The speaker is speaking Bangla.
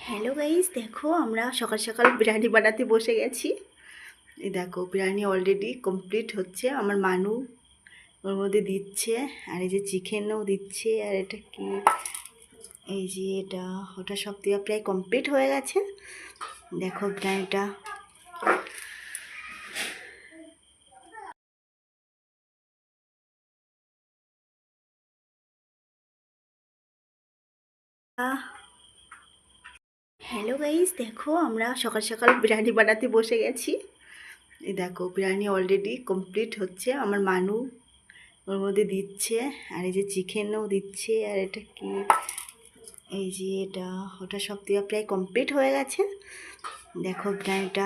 হ্যালো গাইস, দেখো আমরা সকাল সকাল বিরিয়ানি বানাতে বসে গেছি। এই দেখো বিরিয়ানি অলরেডি কমপ্লিট হচ্ছে। আমার মানু ওর মধ্যে দিচ্ছে, আর এই যে চিকেনও দিচ্ছে, আর এটা কি, এই যে এটা ওটা সব দেওয়া প্রায় কমপ্লিট হয়ে গেছে। দেখো বিরিয়ানিটা হ্যালো গাইস, দেখো আমরা সকাল সকাল বিরিয়ানি বানাতে বসে গেছি। এই দেখো বিরিয়ানি অলরেডি কমপ্লিট হচ্ছে। আমার মানু ওর মধ্যে দিচ্ছে, আর এই যে চিকেনও দিচ্ছে, আর এটা কি, এই যে এটা ওটা সব দেওয়া প্রায় কমপ্লিট হয়ে গেছে। দেখো বিরিয়ানিটা